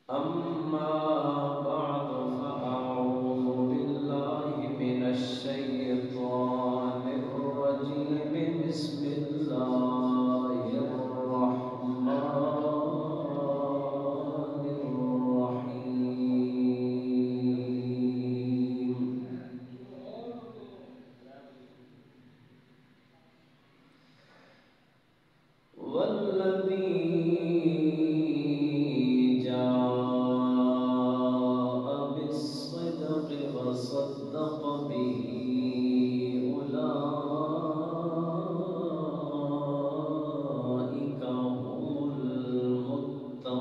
أما بعد فأعوذ بالله من الشيطان الرجيم بسم الله الرحمن الرحيم والذي جاء بالصدق وصدق به أولئك هم المتقون.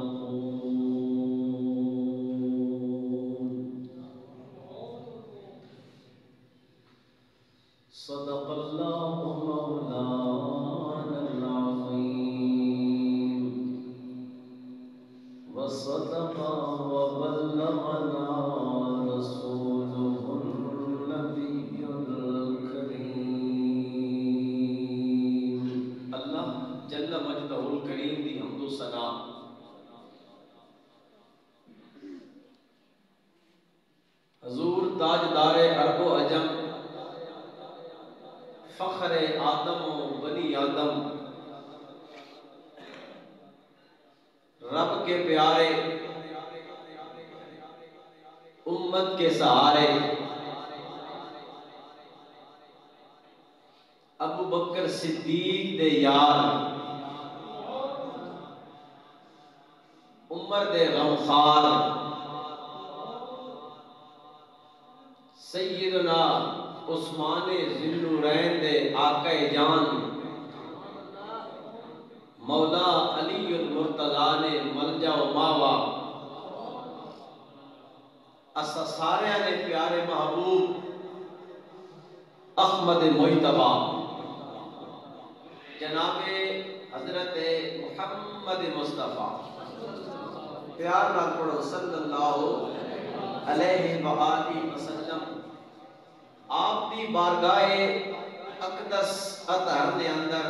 صدق الله مولانا العظيم وصدق وبلغنا رسوله النبي الكريم. اللہ جل مجدہ الکریم دی حمد و ثنا حضور تاجدار عرب و عجم فخر آدم و بنی آدم رب کے پیارے امت کے سہارے ابو بکر صدیق دے یار عمر دے غمخوار سیدنا عثمان ذوالنورین دے آقا جان مولا علی المرتضیٰ نے ملجا و ماوا اسا سارے نے پیارے محبوب احمد مجتبی جناب حضرت محمد مصطفیٰ پیار نہ پڑھو صلی اللہ علیہ وآلہ وسلم آپ دی بارگاہ اقدس اطہر دے اندر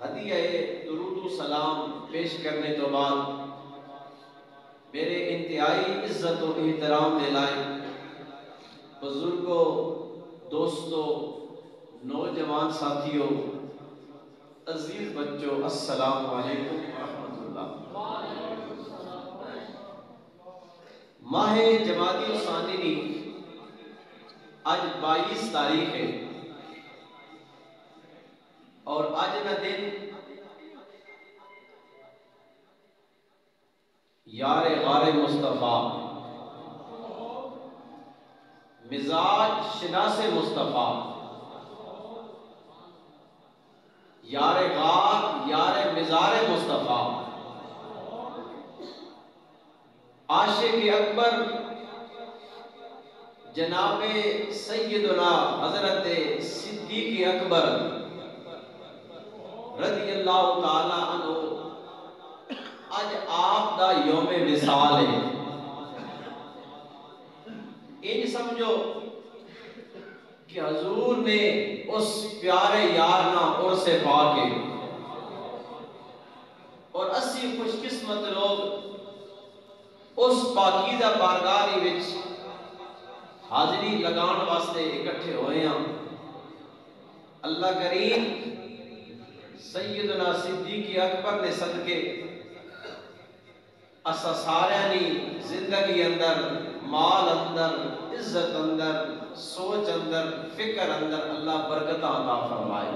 ہدیہ درود و سلام پیش کرنے تو بعد میرے انتہائی عزت و احترام دے لائے بزرگوں، دوستوں، نوجوان ساتھیوں، عزیز بچوں، السلام علیکم ورحمۃ اللہ۔ ماہ جمادی الثانی آج 22 تاریخ ہے اور آج کا دن یار غار مصطفیٰ مزاج شناس مصطفیٰ یار غار یار مزار مصطفیٰ عاشق اکبر جناب سیدنا حضرت صدیق اکبر رضی اللہ تعالی عنہ آج آپ دا یوم وصال ہے۔ ان سمجھو کہ حضور نے اس پیارے یار نہ عرس پا کے اور اسی خوش قسمت لوگ اس پاکیزہ بارگاہ وچ حاضری لگان واسطے اکٹھے ہوئے ہیں۔ اللہ کریم سیدنا صدیق اکبر نے صدقے اسا سارے نی زندگی اندر، مال اندر، عزت اندر، سوچ اندر، فکر اندر اللہ برکت عطا فرمائے۔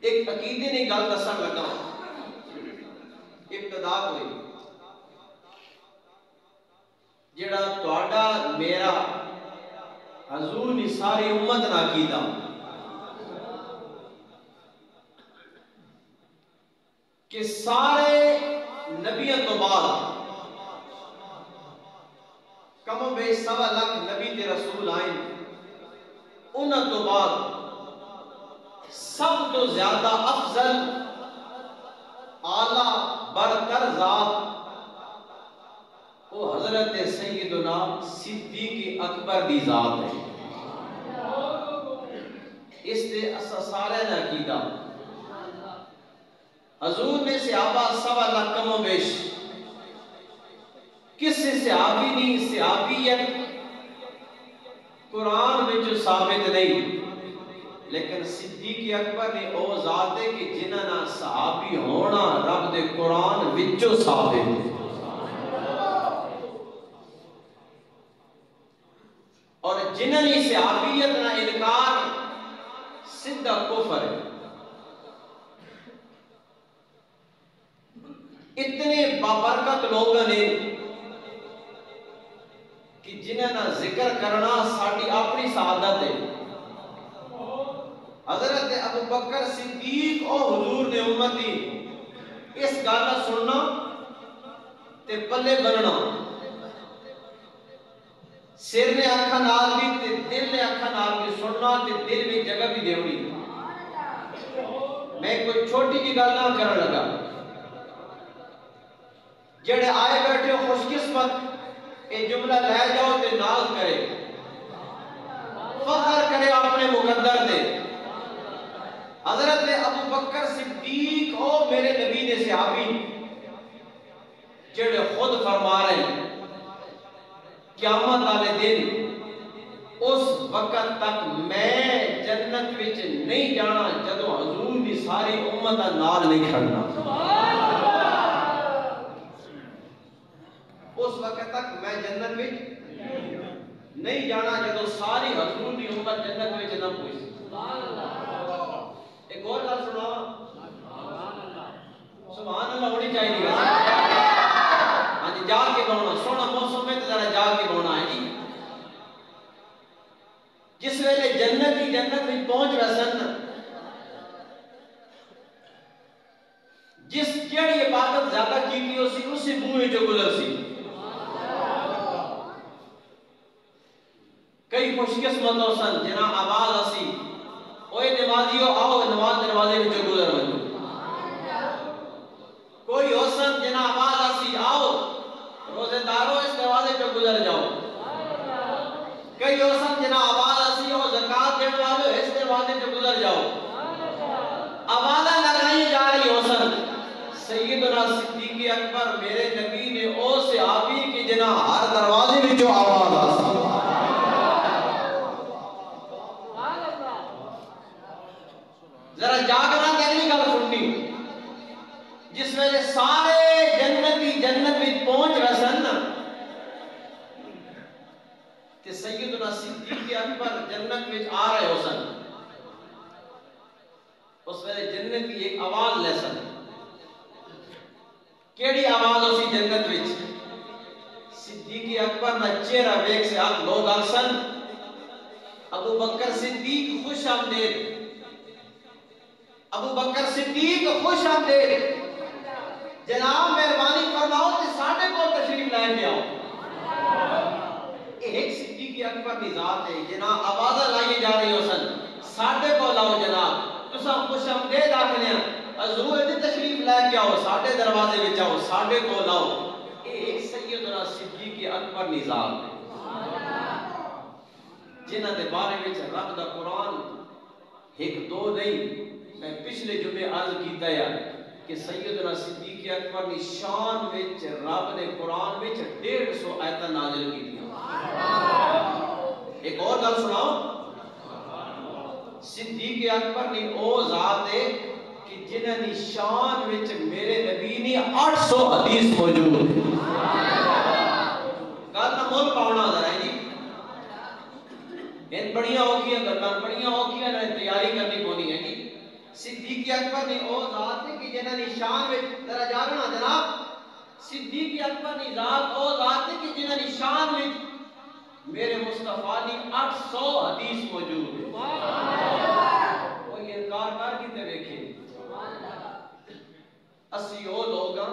ایک عقیدے نے گل دسن لگا، ابتدا ہوئی جڑا تہاڈا میرا حضور دی ساری امت دا عقیدہ کہ سارے نبیوں تو بعد کم و بیش 1.25 لاکھ نبی تے رسول آئے، انہاں تو بعد سب تو زیادہ افضل اعلیٰ برتر ذات وہ حضرت سیدنا صدیق اکبر دی ذات ہے۔ اس دے اسا سارے دا عقیدہ حضور نے صحابہ 1.25 لاکھ کم و بیش، کسی صحابی نہیں صحابیت قرآن میں ثابت نہیں، لیکن صدیق اکبر نے او ذات ہے کہ جنہاں نا صحابی ہونا رب دے قرآن وچوں ثابت ہے، اور جنہاں نے صحابیت نہ انکار سیدھا کفر ہے۔ اتنے بابرکت لوگ نے کہ جنہاں نا ذکر کرنا ساڑی اپنی سعادت ہے۔ حضرت ابو بکر صدیق او حضور نے امتی اس گانا سننا تے پلے بننا، سر نے اکھا نال بھی تے دل نے اکھا نال بھی سننا تے دل میں جگہ بھی دیونی۔ میں کوئی چھوٹی کی گل نہ کرنے لگا، جڑے آئے بیٹھے ہو خوش قسمت اے جملہ لے جاؤ تے ناز کرے، فخر کرے اپنے مقدر دے۔ حضرت ابو بکر صدیق او میرے نبی نے صحابی جڑے خود فرما رہے ہیں قیامت والے دن اس وقت تک میں جنت وچ نہیں جانا جدوں حضور دی ساری امت دا نال نہیں کھڑنا، اس وقت تک میں جنت وچ نہیں جانا جدوں ساری حضور دی امت جنت وچ نہ پہنچی۔ ایک اور گل سناواں، سبحان اللہ ہونی چاہیے، ہاں جی جا کے بونا سونا موسم میں ذرا جا کے بونا ہے جی۔ جس ویلے جنت ہی جنت میں پہنچ ویسن، جس جڑی عبادت زیادہ کی ہو سی اسی بوئے جو گزر سی۔ کئی خوش قسمت ہو سن جنا آواز اسی اوے نمازیو آؤ نماز دروازے میں جو گزر بنو، کوئی ہو سن جنا آواز اسی آؤ روزے دارو اس دروازے جو گزر جاؤ، کئی ہو سن جنا آواز اسی ہو زکاة دینے والو اس دروازے جو گزر جاؤ، آوازہ لگائی جا رہی ہو سن۔ سیدنا صدیق اکبر میرے نبی نے او صحابی کی جنا ہر دروازے میں جو آواز آسی، ذرا جاگنا تیری گل سننی، جس ویلے سارے جنتی جنت میں پہنچ رسن کہ سیدنا صدیق اکبر جنت میں آ رہے ہو سن، اس ویلے جنتی ایک آواز لے سن، کیڑی آواز ہو سی جنت میں؟ صدیق اکبر نہ چہرہ ویک سے آپ لوگ آسن ابو بکر صدیق خوش آمدید، ابو بکر صدیق خوش آمدید، جناب مہربانی فرماؤ تے ساڈے کو تشریف لائے کے آؤ۔ ایک صدیق اکبر کی ذات ہے جناب آوازہ لائیے جا رہی ہو سن ساڈے کو لاؤ جناب، تسا خوش آمدید آکھنے ہیں حضور دی تشریف لائے کے آؤ ساڈے دروازے وچ آؤ ساڈے کو لاؤ۔ ایک سیدنا صدیق اکبر کی ذات ہے جنہاں دے بارے وچ رب دا قرآن ایک دو نہیں، میں پچھلے جمعے عرض کیتا ہے کہ سیدنا صدیق اکبر کی شان وچ رب نے قرآن وچ 150 آیتاں نازل کی دیا۔ ایک اور گل سناؤ، صدیق اکبر نے او ذات ہے کہ جنہاں دی شان وچ میرے نبی نے 800 حدیث موجود ہے۔ گل نہ مول پاؤنا ذرا جی، ان بڑیاں ہوگیاں گلان بڑیاں ہوگیاں نے تیاری کرنی پونی ہے جی۔ صدیق اکبر نے او ذات ہے کہ جنہاں دی شان وچ ذرا جاگنا جناب، صدیق اکبر دی ذات او ذات ہے کہ جنہاں دی شان وچ میرے مصطفیٰ دی 800 حدیث موجود ہے۔ کوئی انکار کر کیتے دیکھیں، اسی او لوگاں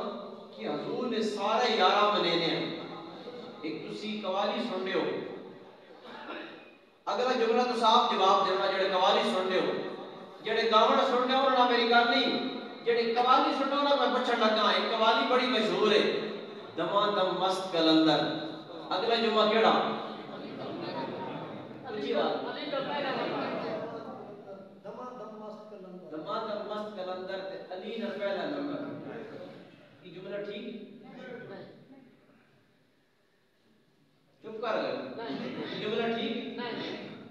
کہ حضور نے سارے 11 منینے ہیں۔ ایک تسی قوالی سن رہے ہو، اگلا جملہ تو صاحب جواب دینا، جڑے قوالی سن رہے ہو جڑے گاون سن رہے ہو انہاں میری گل نہیں، جڑے قوالی سن رہے ہو نا میں پوچھن لگا، ایک قوالی بڑی مشہور ہے دماں دم مست کلندر، اگلا جمعہ کیڑا؟ دماں دم مست کلندر تے علی علی کا پہلا نمبر. یہ جملہ ٹھیک؟ چپ کر گئے. یہ جملہ ٹھیک؟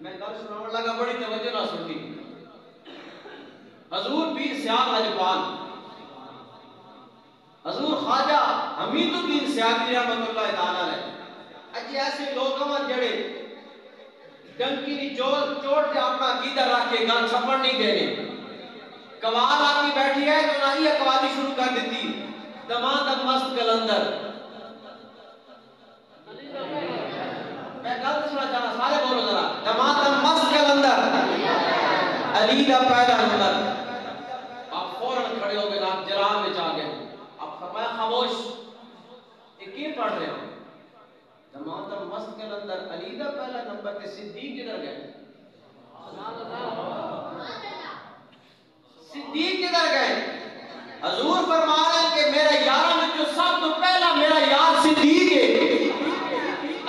میں کل سنانے لگا بڑی توجہ نہ سنی. حضور پیر سیال حجبان حضور خواجہ حمید الدین سیاسی رحمت اللہ تعالی علیہ اجی ایسے لوگ ہم جڑے ڈنکی دی چوٹ تے اپنا عقیدہ رکھ کے گل چھپڑ نہیں دینے. قوال آتی بیٹھی ہے تو نہ ہی قوالی شروع کر دیتی. دمادم مست کلندر. میں گل سنا چاہنا سارے بولو ذرا. دمادم مست کلندر علی دا پہلا نمبر. آپ فوراً کھڑے ہو گئے. آپ جرام میں جا گئے. آپ فرمایا خاموش. یہ کیوں پڑھ رہے ہو؟ دمادم مست کلندر علی دا پہلا نمبر تے صدیق کدھر گئے؟ صدیق کدھر گئے؟ حضور فرما رہے ہیں کہ میرا یارہ میں جو سب تو پہلا میرا یار صدیق ہے.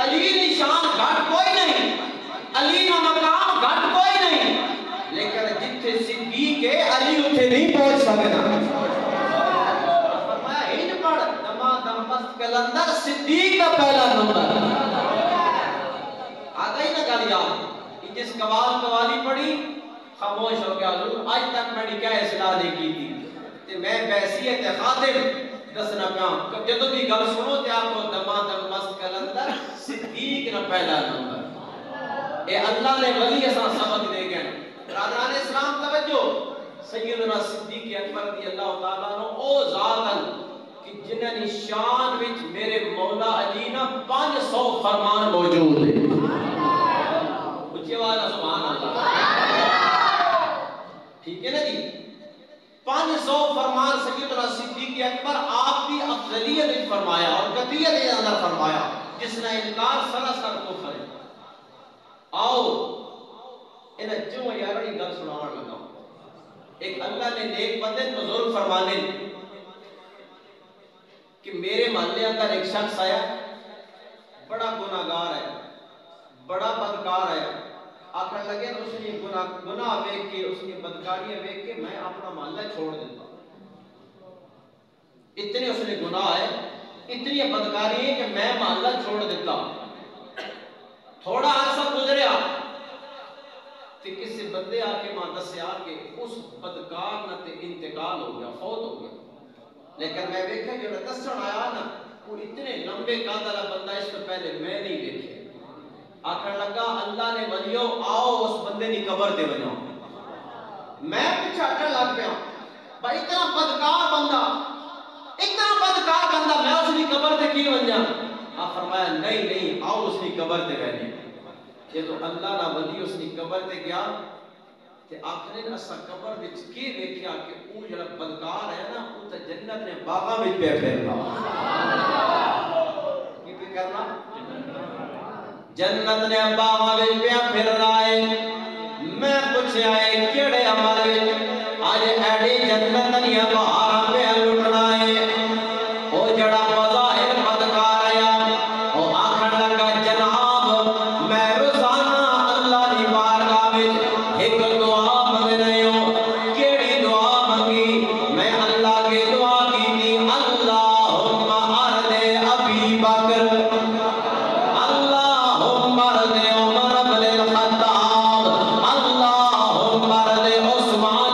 علی نشان گھٹ کوئی نہیں, علی نہ مقام گھٹ کوئی نہیں, لیکن جتھے صدیق ہے علی اتھے نہیں پہنچ سکتا. فرمایا ہی نہ پڑھ دمادم مست کلندر صدیق کا پہلا نمبر. آگا ہی نہ گل یاد. جس قوالی پڑھی خاموش ہو گیا. حضور آج تک میں نے کیا اصلاح نہیں کی تھی تے میں بحیثیت خادم دسنا پیا جدوں بھی گل سنو تے آپ کو دمادم مست کلندر صدیق نہ پہلا نمبر. اے اللہ نے ولی اساں سبق دے گئے. برادران اسلام توجہ. سیدنا صدیق اکبر رضی اللہ تعالیٰ عنہ او ذاتن کہ جنہاں دی شان وچ میرے مولا علی نا 500 فرمان موجود ہیں. اچھی آواز سبحان اللہ. ٹھیک ہے نا جی. 500 فرمان سیدنا صدیق اکبر آپ کی افضلیت نے فرمایا اور قطعیت نے اندر فرمایا جس نے انکار سراسر کفر ہے. آؤ انہیں جو یارنی گل سناوان لگا. ایک اللہ نے نیک بندے بزرگ فرمانے کہ میرے محلے اندر ایک شخص آیا, بڑا گناہگار ہے, بڑا بدکار ہے. آخر لگے اس نے گناہ ویک کے اس کی بدکاریاں ویک کے میں اپنا محلہ چھوڑ دیتا. اتنے اس نے گناہ ہے, اتنی بدکاری ہے کہ میں محلہ چھوڑ دیتا. تھوڑا عرصہ گزریا تو کسی بندے آ کے ماں دسیا کہ اس بدکار نہ تے انتقال ہو گیا, فوت ہو گیا. لیکن میں دیکھا جو دسن آیا نا وہ اتنے لمبے قد والا بندہ اس سے پہلے میں نہیں دیکھے. آخر لگا اللہ نے ولیو آؤ اس بندے کی قبر تے وجاؤ. میں پیچھے ہٹن لگ پیا. بھائی اتنا بدکار بندہ میں اس کی قبر تے کی ونجا؟ آپ فرمایا نہیں آؤ اس کی قبر تے وجے. یہ تو اللہ نہ ولی اس کی قبر تے گیا تے آخر اسا قبر وچ کی دیکھیا کہ وہ جڑا بدکار ہے نا وہ تے جنت نے باغاں وچ پہ پھرنا. کی کرنا؟ جنت نے باغاں وچ پہ پھر رہا ہے. میں پوچھیا ہے کیڑے عمل وچ اج ایڈی جنت دیا بہاراں پہ لٹنا ہے. او جڑا بظاہر بدکار آیا او آکھن لگا جناب میں روزانہ اللہ دی بارگاہ وچ ایک دعا منگ رہے ہوں. کیڑی دعا منگی؟ میں اللہ کی دعا کی تھی اللہم ارد ابی بکر, اللہم ارد عمر بن الخطاب, اللہم ارد عثمان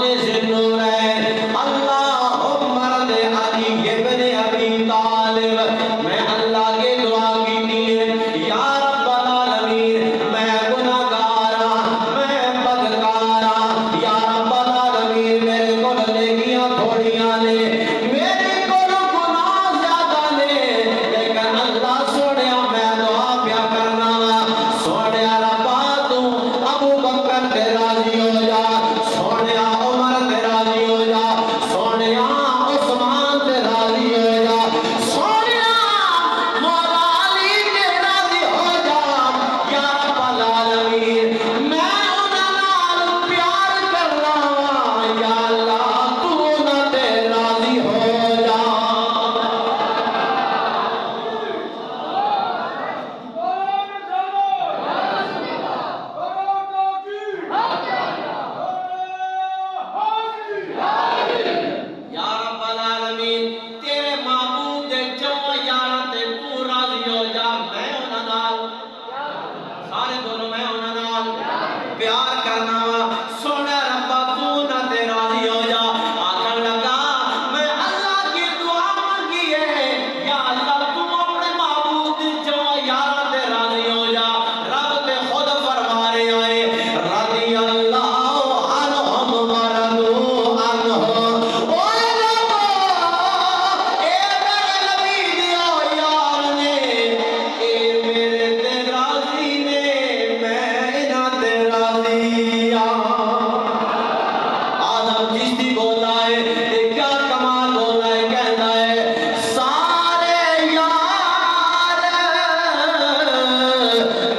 سی بولا ہے تے کیا کمال بولا ہے کہنا ہے سارے یار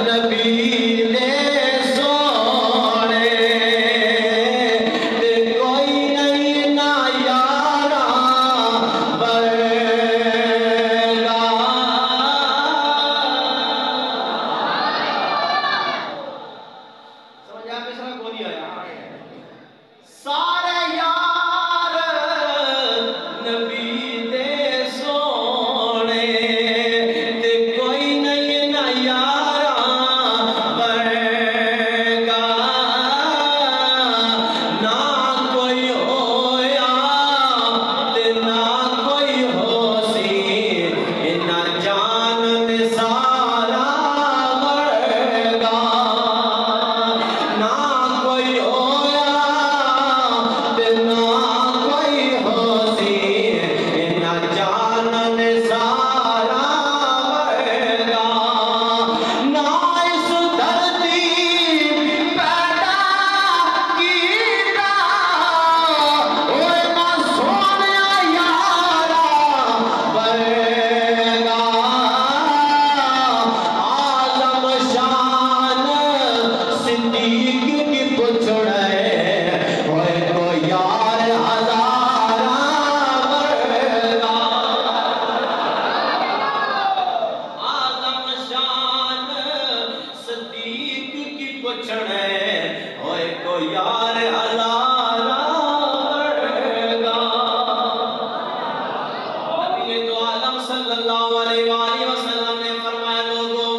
نبی دے سونے تے کوئی نہیں نہ یارا برگا سمجھ آپ اس طرح کو نہیں آیا سارے یار نبی دے سونے تے کوئی نہیں نہ یارا برگا نہ کوئی ہویا تے نہ کوئی ہو سی نہ جان نثارا برگا نہ کوئی ہویا تے نہ کوئی ہو سی نہ جان نثارا برگا نہ اس دھرتی پیدا کیتا اوے نہ سونیا یارا برگا عالم شان صدیق کی پچھڑے ہوئے کو یار ہزارہ برگا عالم شان صدیق کی پچھڑے ہوئے کو یار ہزارہ برگا نبی تو عالم صلی اللہ علیہ وآلہ وسلم نے فرمایا لوگوں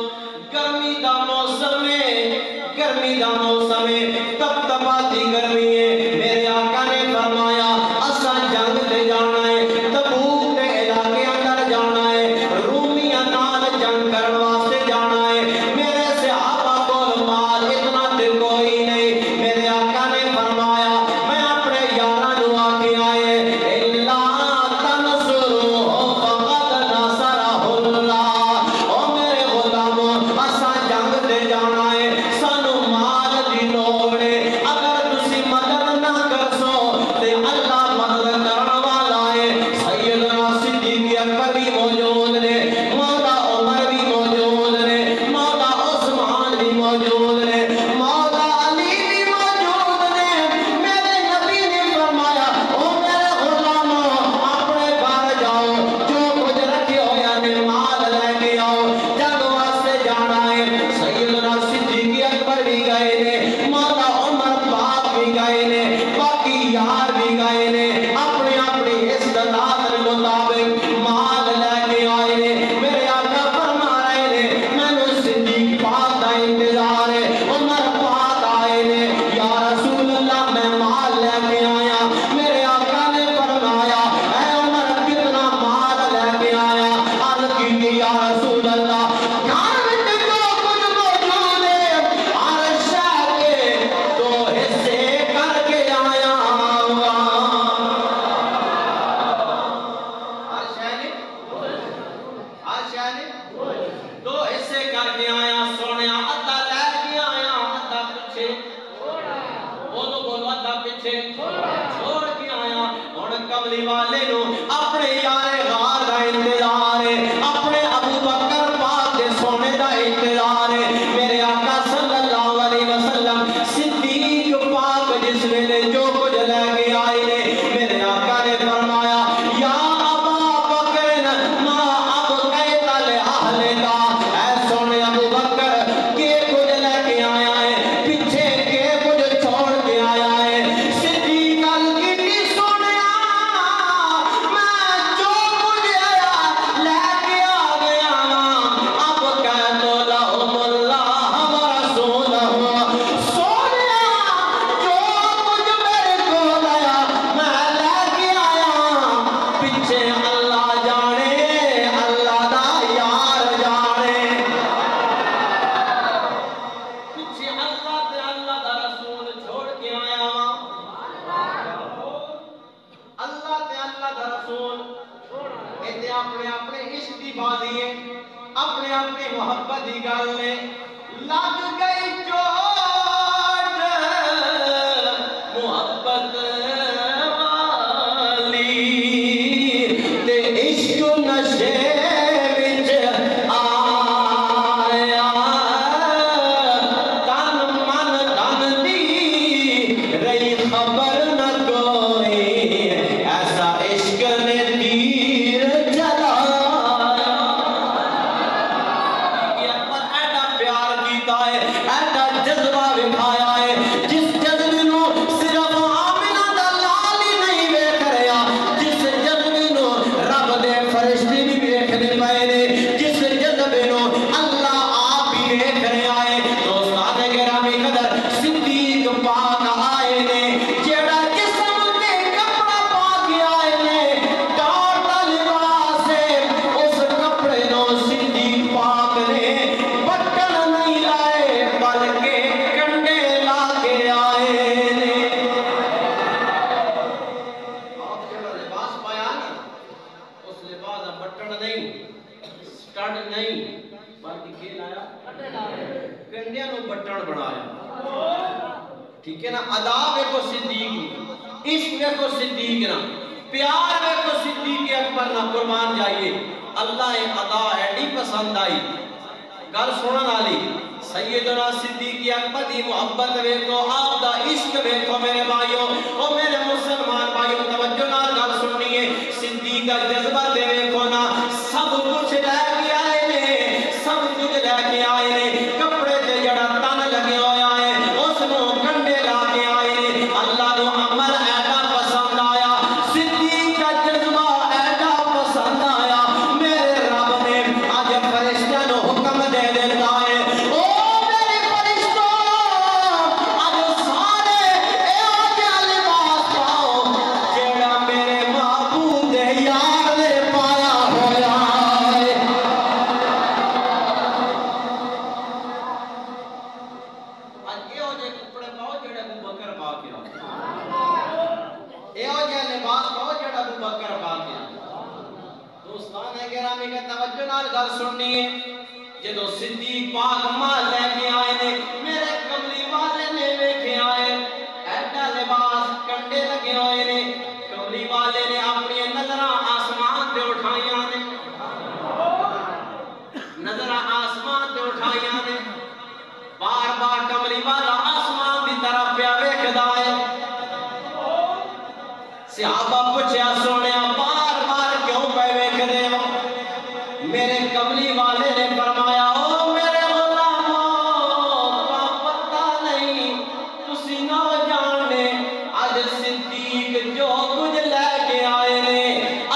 گرمی دا موسم ہے گرمی دا موسم ہے تب تپاتی گرمی ہے میرے آقا نے فرمایا اسا جنگ تے جانا ہے تبوک دے علاقے اندر جانا ہے رومیاں نال جنگ کرن واسطے جانا ہے میرے صحابہ کول مال اتنا تے کوئی نہیں میرے آقا نے فرمایا میں اپنے یاراں نو آکھے آئے الا تنصروا فقد نصرہ اللہ او میرے غلامو اسا جنگ تے جانا ہے سانو مال دی لوڑ ہے اگر تسی مدد نہ کرسو تے اللہ مدد کرن والا ہے سیدنا صدیق اکبر بھی موجود نے مولا عمر بھی موجود نے مولا عثمان بھی موجود نے مولا علی بھی موجود نے میرے نبی نے فرمایا او میرے غلامو اپنے گھر جاؤ جو کچھ رکھے ہویا نے مال لے کے آؤ جنگ واسطے جانا ہے سیدنا صدیق اکبر بھی گئے نے مولا عمر پاک بھی گئے نے باقی یار بھی گئے نے اپنی اپنی استطاعت کے مطابق مال لے کے آئے نے میرے آقا فرما رہے نے میں نے صدیق پاک کا انتظار ہے عمر پاک آئے نے یا رسول اللہ میں مال لے کے آیا میرے آقا نے فرمایا اے عمر کتنا مال لے کے آیا عرض کی یا رسول اللہ گھر میں جو کچھ موجود ہے ہر شے کے دو حصے کر کے آیا ہر شے نے دو حصے کر کے آیا سونیا ادھا لے کے آیا ادھا پیچھے بولو بولو ادھا پیچھے چھوڑ کے آیا ہن کملی والے نو اپنے یار غار دا انتظار ہے اپنے ابو بکر پاک دے سونے دا انتظار ہے میرے آقا صلی اللہ علیہ وسلم صدیق پاک جس ویلے جو کچھ لے کے آئے نے میرے آقا نے فرمایا یا ابا بکر ما ابقیت لأہلک اے سونے ابو بکر کے کچھ لے کے آیا ہے پیچھے کے کچھ چھوڑ کے آیا ہے صدیق کی سونیا میں جو کچھ آیا لے کے آ گیا اب کہہ تو لہم اللہ و رسولہ سونیا جو کچھ میرے کو لایا میں لے کے آیا پیچھے اللہ جانے اللہ دا یار جانے پیچھے اللہ تے اللہ دا رسول چھوڑ کے آیا اللہ تے اللہ دا رسول ایتے اپنے اپنے عشق دی بازی ہے اپنے اپنے محبت دی گل نے لگ گئی چوٹ محبت نہیں بلکہ کے لایا کنڈیاں نو بٹن بنایا ٹھیک ہے نا ادا ویکھو صدیق عشق ویکھو صدیق نا پیار ویکھو صدیق اکبر نا قربان جائیے اللہ ادا ایڈی پسند آئی گل سنن والی سیدنا صدیق اکبر دی محبت ویکھو آپ دا عشق ویکھو میرے بھائیو او میرے مسلمان بھائیو توجہ نال گل سننی ہے صدیق دا جذبہ تے ویکھو نا سب کچھ لے کے آئے نے سب کچھ لے کے آئے نے کپڑے تے جڑا تن لگے ہویا ہے اس نو کنڈے لا کے آئے نے اللہ نو عمل ایڈا پسند آیا صدیق دا جذبہ ایڈا پسند آیا میرے رب نے اج فرشتیاں نو حکم دے دیتا ہے او میرے فرشتوں اج سارے اے جا لباس پاؤ جڑا میرے معبود یار نے پایا ہویا ہے اج ایہو جے کپڑے پاؤ جڑے ابو بکر پا کے آئے ایہو جے لباس پاؤ جڑا ابو بکر پا کے آئے دوستان گرامی کا توجہ نال گل سننی ہے جدو صدیق پاک مال لے کے آئے نے میرے کملی والے نے ویکھے آئے ایڈا لباس کنڈے لگے ہوئے نے کملی والے نے اپنی نظراں آسمان تے اٹھائیاں نے نظراں آسمان تے اٹھائیاں نے بار بار کملی والا آسمان دی طرف پیا ویکھدا ہے صحابہ پوچھیا سونیا بار بار کیوں پہ ویکھدے ہو میرے کملی والے نے فرمایا او میرے غلامو کا پتہ نہیں تسی نہ جاننے اج صدیق جو کچھ لے کے آئے نے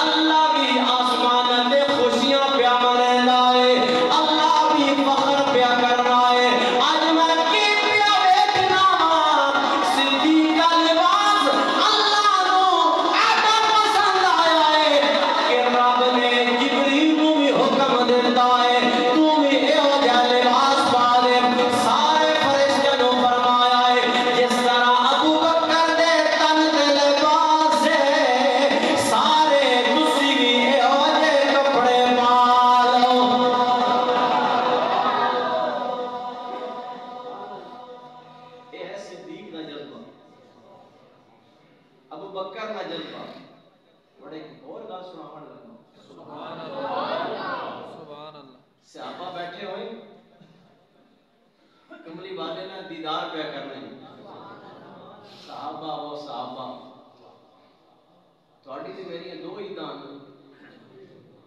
اللہ بھی آسمان تے خوشیاں پیا منانا ہے اللہ بھی فخر پیا کرنا ہے اج میں کی پیا ویکھنا صدیق دا لباس اللہ نو ایڈا پسند آیا ہے کہ رب نے جبریل نو بھی حکم دیتا ہے تو بھی ایہو جا لباس پا دے سارے فرشتیاں نو فرمایا ہے جس طرح ابو بکر دے تن تے لباس ہے سارے تسی بھی ایہو جے کپڑے پا لو اے ہے صدیق دا جذبہ ابو بکر دا جذبہ بڑے اور گل سناون لگا سبحان اللہ صحابہ بیٹھے ہوئے کملی والے نے دیدار پہ کرنے صحابہ وہ صحابہ تھوڑی تے میری دو عیداں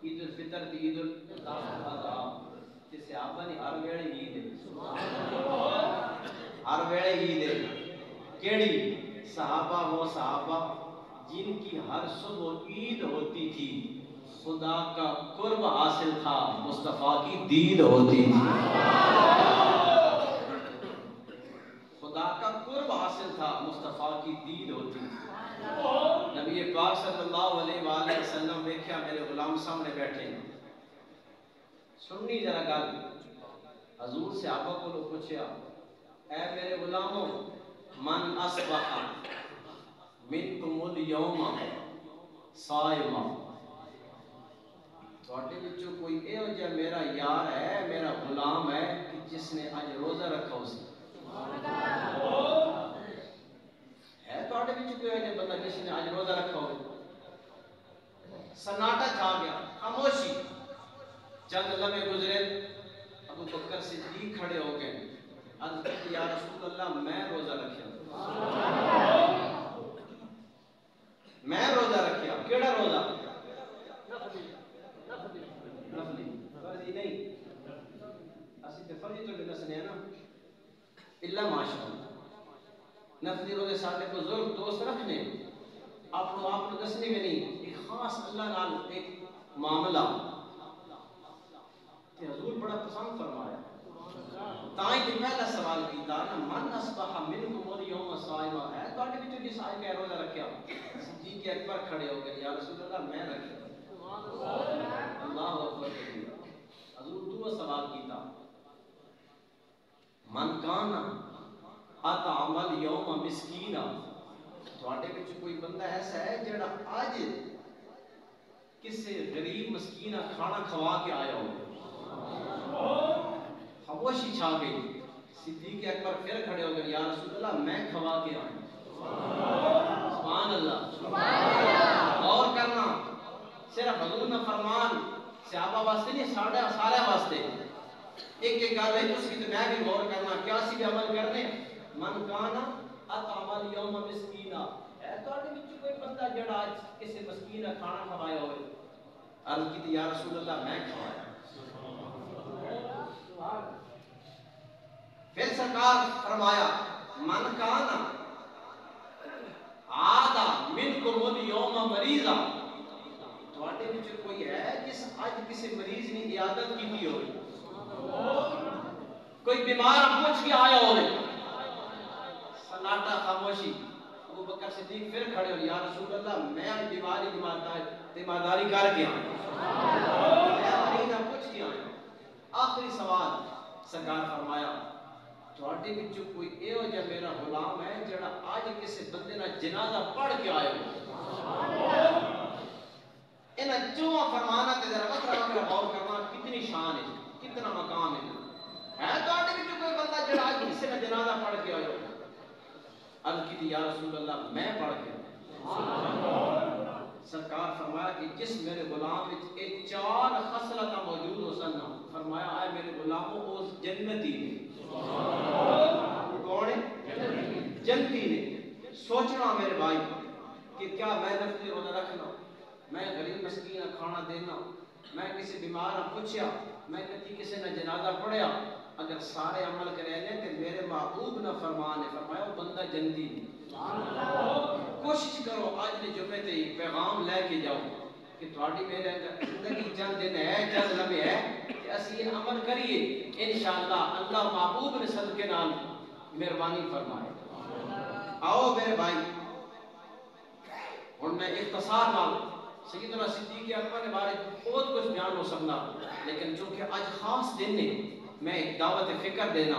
عید الفطر تے عید الاضحیٰ تے صحابہ نے ہر ویلے عید ہے ہر ویلے عید ہے کیڑی صحابہ وہ صحابہ جن کی ہر صبح عید ہوتی تھی خدا کا قرب حاصل تھا مصطفیٰ کی دید ہوتی تھی خدا کا قرب حاصل تھا مصطفیٰ کی دید ہوتی تھی نبی پاک صلی اللہ علیہ وآلہ وسلم دیکھیا میرے غلام سامنے بیٹھے ہیں سننی ذرا گل حضور صحابہ کو لوگ پوچھیا اے میرے غلاموں من اصبح منکم اليوم صائما تھوڑے بچوں کوئی ایہو جا میرا یار ہے میرا غلام ہے کہ جس نے آج روزہ رکھا اسے ہے تھوڑے بچوں کوئی ایہو جا بندہ جس نے آج روزہ رکھا ہو سناٹا چھا گیا خاموشی چند لمحے گزرے ابو بکر صدیق کھڑے ہو گئے عرض کی یا رسول اللہ میں روزہ رکھیا میں روزہ رکھیا کیڑا روزہ نفلی فرضی نہیں اسی تے فرضی تو دسنے ہیں نا الا ماشاءاللہ نفلی روزے ساڈے بزرگ دوست رکھنے اپنو آپ کو دسنے میں نہیں ایک خاص اللہ نال ایک معاملہ کہ حضور بڑا پسند فرمایا تائیں کہ پہلا سوال کیتا نا من اصبح منکم اليوم صائما ہے تواڈے وچوں جس آج کہ روزہ رکھیا صدیق اکبر کھڑے ہو گئے یا رسول اللہ میں رکھیا اللہ اکبر حضور دو سوال کیتا من کان اطعم اليوم مسکینا تواڈے وچ کوئی بندہ ایسا ہے جڑا اج کسی غریب مسکین کھانا کھوا کے آیا ہو خاموشی چھا گئی. صدیق اکبر پھر کھڑے ہو گئے, یا رسول اللہ میں کھوا کے آئے. سبحان اللہ. اور کرنا صرف حضور نے فرمان صحابہ واسطے نہیں, سارے واسطے. ایک ایک گل ہے اس کی تو میں بھی غور کرنا, کیا سی بھی عمل کرنے. من کانا اطعم اليوم مسکینا, ہے تواڈے وچ کوئی بندہ جڑا اج کسے مسکین دا کھانا کھوایا ہوئے. عرض کی یا رسول اللہ میں کھوایا. پھر سرکار فرمایا من کانا آدھا منکم اليوم مریضا, تواڈے وچ کوئی ہے جس اج کسی مریض نے عیادت کیتی ہوئے, کوئی بیمار پوچھ کے آیا ہوئے. سناٹا, خاموشی. ابو بکر صدیق پھر کھڑے ہو, یا رسول اللہ میں آج بیماری تیمارداری کر کے آیا, میں مریض پوچھ کے آیا. آخری سوال. سرکار فرمایا تواڈے وچ کوئی ایہو جا میرا غلام ہے جڑا اج کسی بندے دا جنازہ پڑھ کے آیا ہو. انہاں چواں فرمانا تے ذرا وکھرا غور کرنا, کتنی شان ہے, کتنا مقام ہے. ہے تواڈے وچ کوئی بندہ جڑا اج کسی دا جنازہ پڑھ کے آیا ہو. عرض کی یا رسول اللہ میں پڑھ کے. سرکار فرمایا کہ جس میرے غلام وچ یہ 4 خصلتاں موجود ہو سن, فرمایا اے میرے غلاموں اس جنتی نے. کون ہے؟ جنتی نے. سوچنا میرے بھائی کہ کیا میں نفلی روزہ رکھنا, میں غریب مسکین کھانا دینا, میں کسی بیمار پوچھیا, میں کسی نے جنازہ پڑھیا, اگر سارے عمل کرے لیں تو میرے محبوب نہ فرمان ہے, فرمایا وہ بندہ جنتی نہیں. کوشش کرو آج نے جمعے تے پیغام لے کے جاؤ کہ تھوڑی میرے زندگی چند دن ہے, چند لمحے ہے, کہ اسی یہ عمل کریے. انشاءاللہ اللہ محبوب نے صدقے نال مہربانی فرمائے. آؤ میرے بھائی, اور میں اختصار نال سیدنا صدیق اکبر کے بارے بہت کچھ بیان ہو سکتا, لیکن چونکہ آج خاص دن ہے میں ایک دعوت فکر دینا.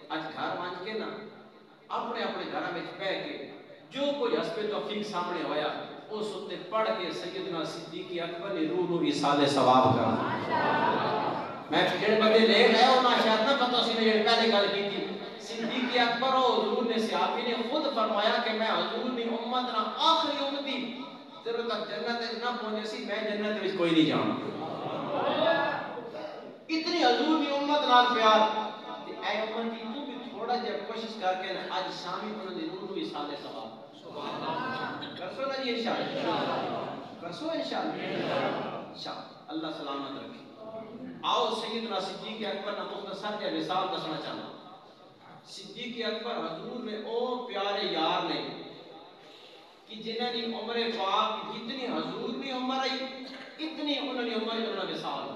آج گھر مان کے نا اپنے اپنے گھر میں پہ کے جو کوئی حسب توفیق سامنے ہویا اس اتنے پڑھ کے سیدنا صدیق اکبر نے روح نو ایصال ثواب کرنا. میں جڑے بندے لے گئے انہاں شاید نہ پتہ سی میں پہلے گل کی تھی. صدیق اکبر اور حضور نے صحابی نے خود فرمایا کہ میں حضور کی امت نہ آخری امتی جب تک جنت نہ پہنچے سی میں جنت میں کوئی نہیں جانا. اتنی حضور کی امت نال پیار. اے امتی تو بھی تھوڑا جہا کوشش کر کے آج شامی انہوں نے روح نو ایصال ثواب کرسو نا جی. انشاءاللہ کرسو انشاءاللہ. اللہ سلامت رکھے. آؤ سیدنا صدیق اکبر نہ مختصر کے مثال دسنا چاہنا. صدیق اکبر حضور میں او پیارے یار نے کہ جنہاں نے عمر پاک جتنی حضور نے عمر آئی اتنی انہوں نے عمر جو مثال.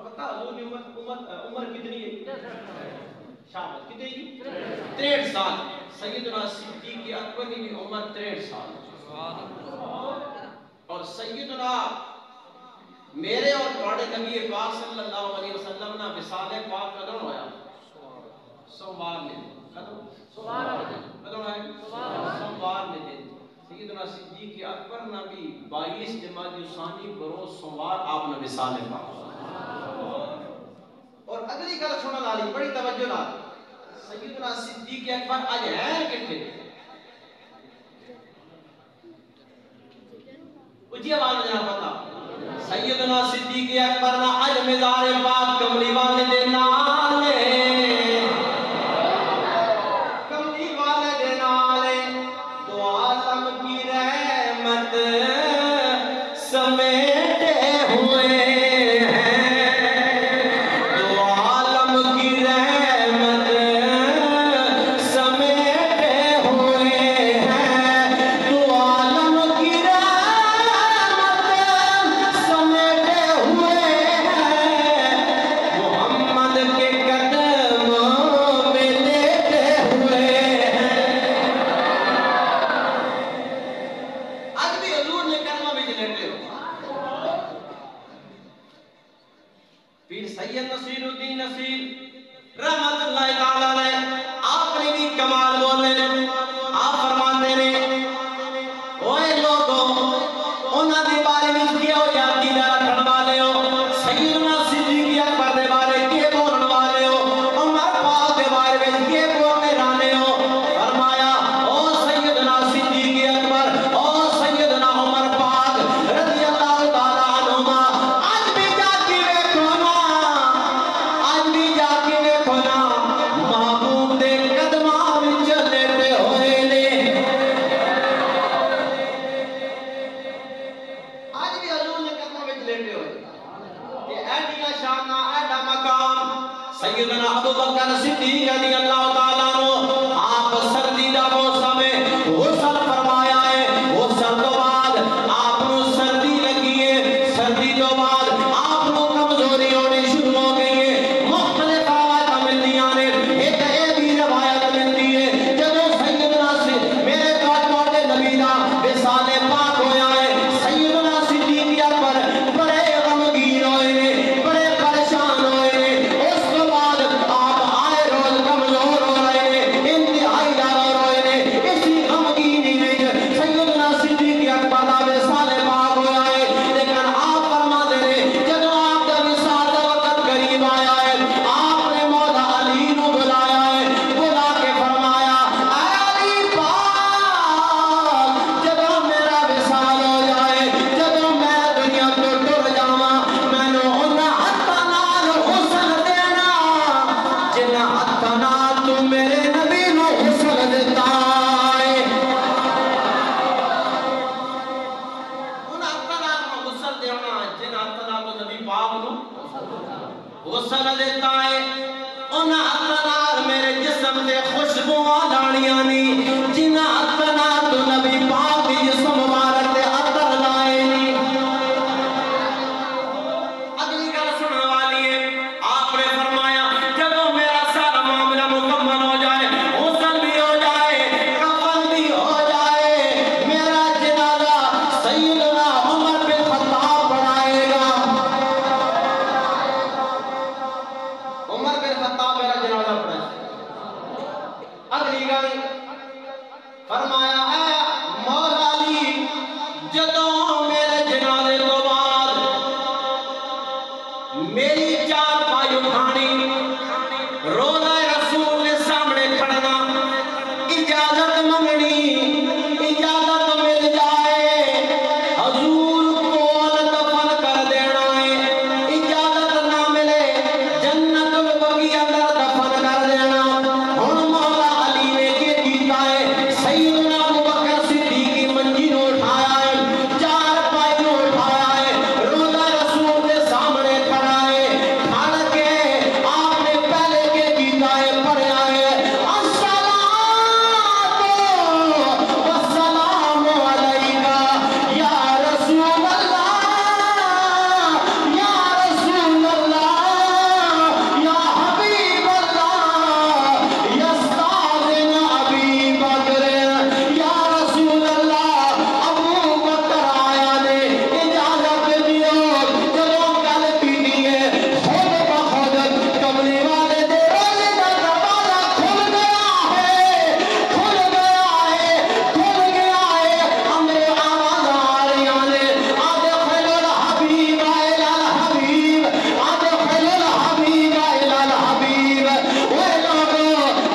پتہ حضور کی عمر کتنی ہے؟ شابت کتنی ہے؟ 63 سال. سیدنا صدیق اکبر کی عمر 63 سال. اور سیدنا میرے اور تواڈے نبی پاک صلی اللہ علیہ وسلم نا وصال پاک کدوں ہویا؟ سوموار نے. کدوں؟ کدوں ہے؟ سوموار نے دن. سیدنا صدیق اکبر نا بھی 22 جمادی الثانی بروز سوموار آپ نے وصال پاک. اور اگلی گل سنن والی بڑی توجہ نال, سیدنا صدیق اکبر اج ہے کتنے؟ اجی آواز جنا پتا. سیدنا صدیق اکبر نا اج مزار پاک کملی والے دے نالے, کملی والے دے نالے دو عالم کی رحمت سمیٹے ہوئے حضور غسل دیتا ہے ان ہاتھ میرے جسم سے خوشبو ڈالیاں نی جن ہاتھ تو نبی پاک دی جسم مبارک دے عطر لائے نی اگلی گل سننے والی ہے آپ نے فرمایا جب میرا سارا معاملہ مکمل ہو جائے غسل بھی ہو جائے کفن بھی ہو جائے میرا جنازہ سیدنا عمر بن خطاب پڑھائے گا عمر بن خطاب میرا جنازہ پڑھائے اگلی گل فرمایا ہے مولا علی جدوں میرے جنازے تو بعد میری چار پائی اٹھانی روضہ رسول کے سامنے کھڑنا اجازت منگنی اجازت مل جائے حضور کو دفن کر دینا ہے اجازت نہ ملے جنت البقیع اندر دفن کر دینا ہن مولا علی نے کیا کیتا ہے سیدنا ابوبکر صدیق کی منجی نو اٹھایا ہے چار پائی نو اٹھایا ہے روضہ رسول کے سامنے کھڑا ہے کھڑ کے آپ نے پہلے کیا کیتا ہے پڑھیا ہے والسلام علیکہ یا رسول اللہ یا رسول اللہ یا حبیب اللہ یستاذن ابی بکر یا رسول اللہ ابو بکر آیا نے اجازت دیو جدوں گل پیٹی ہے خود بخود کملی والے دے روزے دا دروازہ کھل گیا ہے کھل گیا ہے کھل گیا ہے ہمیں آواز آ رہی نے ادخل الحبیب الی الحبیب ادخل الحبیب الی الحبیب اے لوگو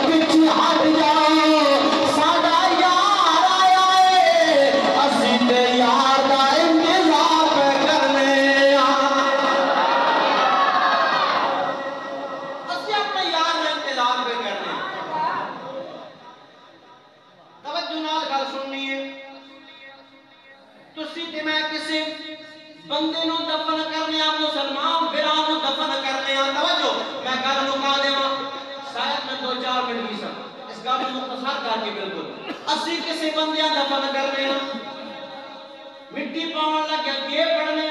پیچھے ہٹ جاؤ ساڈا یار آیا ہے اسی تے یار دا انتظار پہ کرنے اسی اپنے یار دا انتظار پہ کرنے توجہ نال گل سننی ہے تسی تے میں کسی بندے نو دفن کرنے مسلمان بھرا نو دفن کرنے توجہ میں گل مکا دیواں شاید میں 2-4 منٹ کی سن اس گل نو مختصر کر کے بالکل اسی کسی بندے دفن کرنے مٹی پاون لگیا کے پڑھنے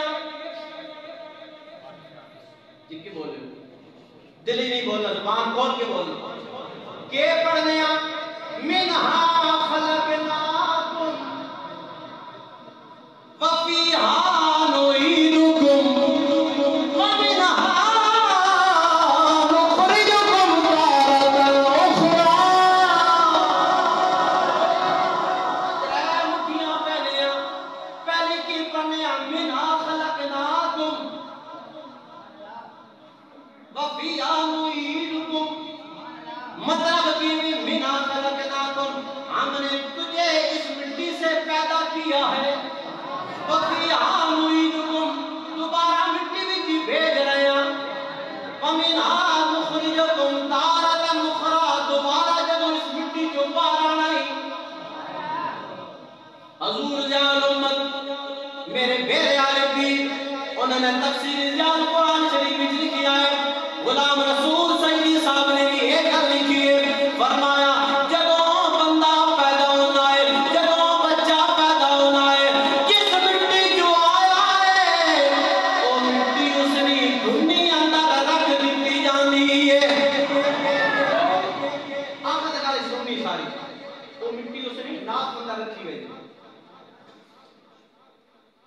جی کے بول رہے ہو دل ہی نہیں بولنا زبان کھول کے بولنا کے پڑھنے منہا خلقناکم وفیہا نعیدکم ومنہا نخرجکم تارۃ اخری مٹھیاں پہلی کی پڑھنے منہا خلقناکم وفیہا نعیدکم مطلب کہ منہا خلقناکم ہم نے تجھے اس مٹی سے پیدا کیا ہے وفیہا نعیدکم دوبارہ مٹی بھی کی بھیج رہے ہیں ومنہا نخرجکم تارۃ اخری دوبارہ جب اس مٹی کو باہر آنا ہی حضور جان امت میرے بیرے والے پیر انہوں نے تفسیر ضیاء قرآن شریف میں لکھی ہے غلام رسول سیدی صاحب نے بھی ایک گل لکھی ہے فرمایا جدوں بندہ پیدا ہونا ہے جدوں بچہ پیدا ہونا ہے جس مٹی جو آیا ہے وہ مٹی اس نے دھنی اندر رکھ دیتی جانی ہے آخر گل سننی ساری وہ مٹی اس نے ناک اندر رکھی گئی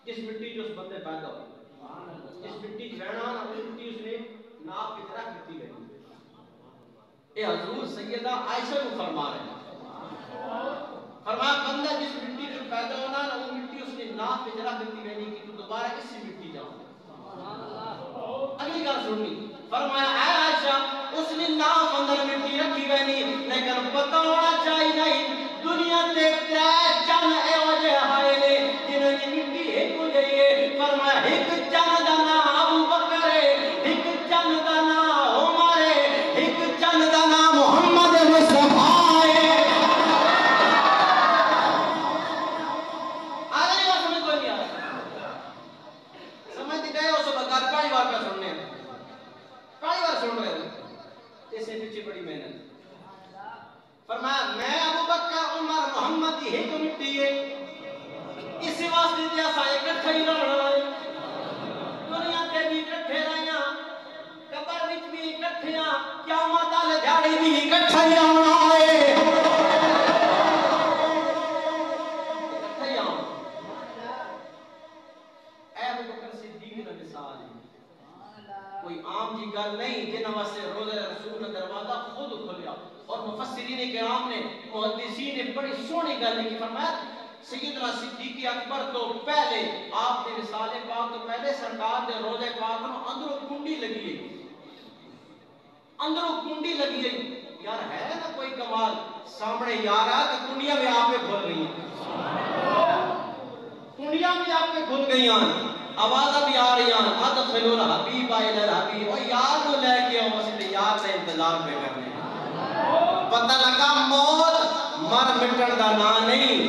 جس مٹی جو اس بندے پیدا ہو جس مٹی رہنا نا وہ مٹی اس نے ناک کی طرح رکھتی گئی اے حضور سیدہ عائشہ کو فرما رہے ہیں فرمایا بندہ جس مٹی جو پیدا ہونا نا وہ مٹی اس نے ناک کی طرح رکھتی گئی کہ تو دوبارہ اسی مٹی جاؤ اگلی گل سننی فرمایا اے عائشہ اس نے ناک اندر مٹی رکھی گئی لیکن پتہ ہونا چاہیے نہیں دنیا تے ترے چند اے وجہ آئے نے جنہوں کی مٹی ایک ہو جائیے فرمایا ایک چند دا نام ابو بکر ہے ایک چند دا نام عمر ہے ایک چند دا نام محمد مصطفیٰ ہے آگے بات سمجھ کوئی نہیں آتا سمجھ گئے ہو سب گھر پہلی بار پہ سننے پہلی بار قیامت والے دھیاڑی بھی اکٹھا ہی آنا ہے، اکٹھا ہی آنا۔ اے ابو بکر صدیق کا مثال ہے، کوئی عام جی گل نہیں جنہاں واسطے روزہ رسول کا دروازہ خود کھلیا۔ اور مفسرین کرام نے، محدثین نے بڑی سونی گل لکھی، فرمایا سیدنا صدیق اکبر تو پہلے آپ کے رسالے پاک تو پہلے سرکار دے روزے پاک نو اندروں کنڈی لگی ہے، اندروں کنڈی لگی ہے۔ یار ہے نا کوئی کمال، سامنے یار ہے تو کنڈیاں بھی آپ پہ کھل گئی ہیں، کنڈیاں بھی آپ پہ کھل گئی ہیں، آوازیں بھی آ رہی ہیں، ادخلوا الحبیب الی الحبیب، اور یار کو لے کے آؤ، مسئلے یار کا انتظار پہ کرنے۔ پتہ لگا موت مر مٹن دا نام نہیں،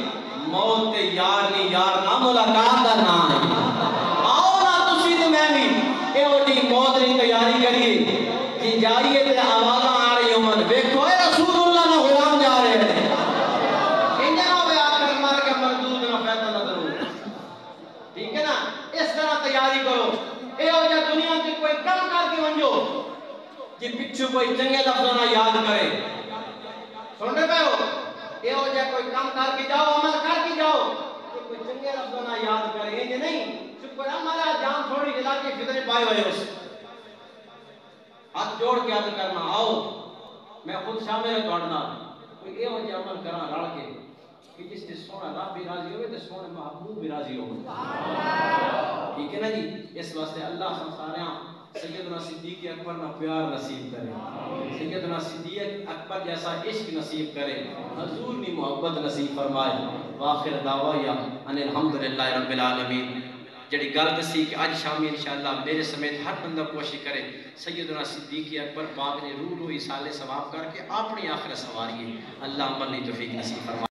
موت تے یار نہیں، یار نہ ملاقات دا نام ہے۔ آؤ نا تسی تے میں بھی اے وڈی موت دی تیاری کریے جی جائیے تے آوازاں آ رہی ہوں، دیکھو اے رسول اللہ نہ غلام جا رہے ہیں، انجا نہ ہوئے آ کر مر کے مردود نہ فیضا نہ ضرور، ٹھیک ہے نا؟ اس طرح تیاری کرو۔ اے ہو جا دنیا سے کوئی کم کر کے ونجو جی پچھو کوئی چنگے لفظوں نہ یاد کرے، سن رہے پہ ہو؟ یہ ہو جائے کوئی کام کر کے جاؤ، عمل کر کے جاؤ، کوئی چنگے لفظوں نہ یاد کرے، یہ نہیں شکر ہمارا جان تھوڑی جلا کے فطرے پائے ہوئے اس ہاتھ جوڑ کے عرض کرنا، آؤ میں خود شامل ہے توڑنا، کوئی یہ ہو جائے عمل کرنا رڑ کے کہ جس سے سونا رب بھی راضی ہوئے تو سونے محبوب بھی راضی ہوئے، ٹھیک ہے نا جی؟ اس واسطے اللہ سارے سیدنا صدیق اکبر نہ پیار نصیب کرے، سیدنا صدیق اکبر جیسا عشق نصیب کرے، حضور نے محبت نصیب فرمائے۔ وآخر دعوایا ان الحمدللہ رب العالمین۔ جڑی گل دسی کہ آج شامی انشاءاللہ میرے سمیت ہر بندہ کوشش کرے سیدنا صدیق اکبر پاک نے روح ایصال ثواب کر کے اپنی آخرت سنواریے، اللہ عمل توفیق نصیب فرمائے۔